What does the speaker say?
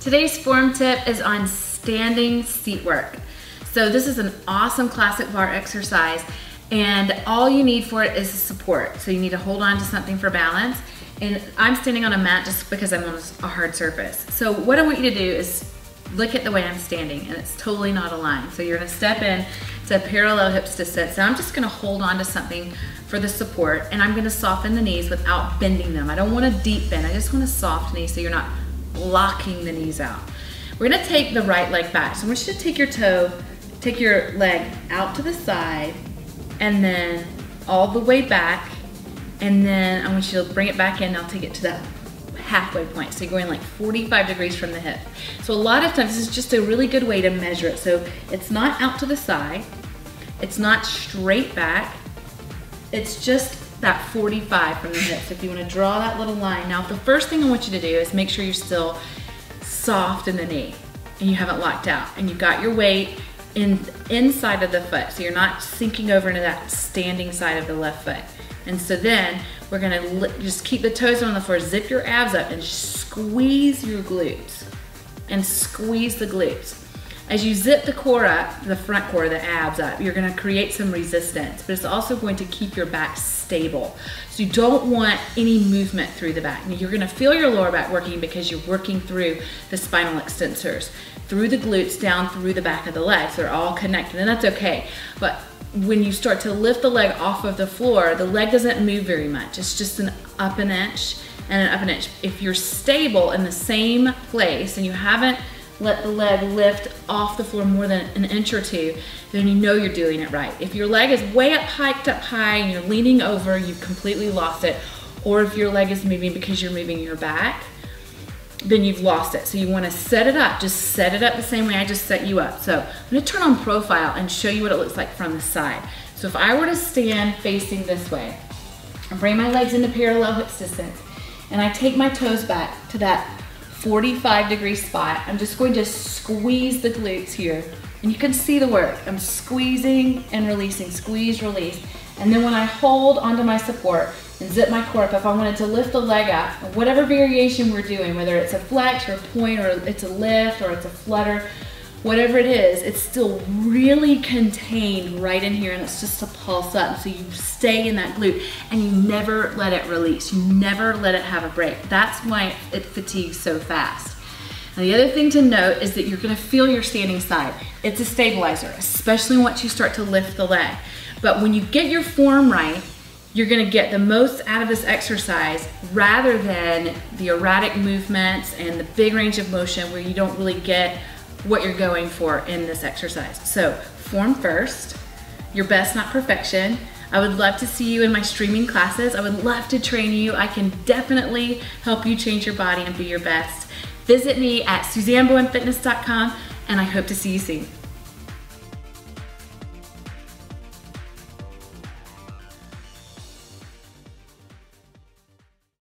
Today's form tip is on standing seat work. So this is an awesome classic bar exercise, and all you need for it is support. So you need to hold on to something for balance. And I'm standing on a mat just because I'm on a hard surface. So what I want you to do is look at the way I'm standing, and it's totally not aligned. So you're gonna step in to parallel hips to sit. So I'm just gonna hold on to something for the support, and I'm gonna soften the knees without bending them. I don't want a deep bend, I just want a soft knee so you're not blocking the knees out. We're gonna take the right leg back. So I want you to take your leg out to the side, and then all the way back, and then I want you to bring it back in. I'll take it to that halfway point. So you're going like 45 degrees from the hip. So a lot of times this is just a really good way to measure it. So it's not out to the side, it's not straight back, it's just that 45 from the hips. If you want to draw that little line. Now the first thing I want you to do is make sure you're still soft in the knee and you haven't locked out, and you've got your weight inside of the foot, so you're not sinking over into that standing side of the left foot. And so then we're gonna just keep the toes on the floor, zip your abs up, and squeeze your glutes. And squeeze the glutes. As you zip the core up, the front core, the abs up, you're gonna create some resistance, but it's also going to keep your back stable. So you don't want any movement through the back. Now you're gonna feel your lower back working because you're working through the spinal extensors, through the glutes, down through the back of the legs. They're all connected, and that's okay. But when you start to lift the leg off of the floor, the leg doesn't move very much. It's just an up an inch and an up an inch. If you're stable in the same place and you haven't let the leg lift off the floor more than an inch or two, then you know you're doing it right. If your leg is way up, hiked up high, and you're leaning over, you've completely lost it. Or if your leg is moving because you're moving your back, then you've lost it. So you want to set it up. Just set it up the same way I just set you up. So I'm going to turn on profile and show you what it looks like from the side. So if I were to stand facing this way, I bring my legs into parallel hips distance, and I take my toes back to that 45-degree spot. I'm just going to squeeze the glutes here, and you can see the work. I'm squeezing and releasing, squeeze, release. And then when I hold onto my support and zip my core up, if I wanted to lift the leg up, whatever variation we're doing, whether it's a flex or a point or it's a lift or it's a flutter, whatever it is, it's still really contained right in here, and it's just a pulse up. So you stay in that glute and you never let it release. You never let it have a break. That's why it fatigues so fast. Now the other thing to note is that you're gonna feel your standing side. It's a stabilizer, especially once you start to lift the leg. But when you get your form right, you're gonna get the most out of this exercise rather than the erratic movements and the big range of motion where you don't really get what you're going for in this exercise. So form first, your best, not perfection. I would love to see you in my streaming classes. I would love to train you. I can definitely help you change your body and be your best. Visit me at SuzanneBowenFitness.com, and I hope to see you soon.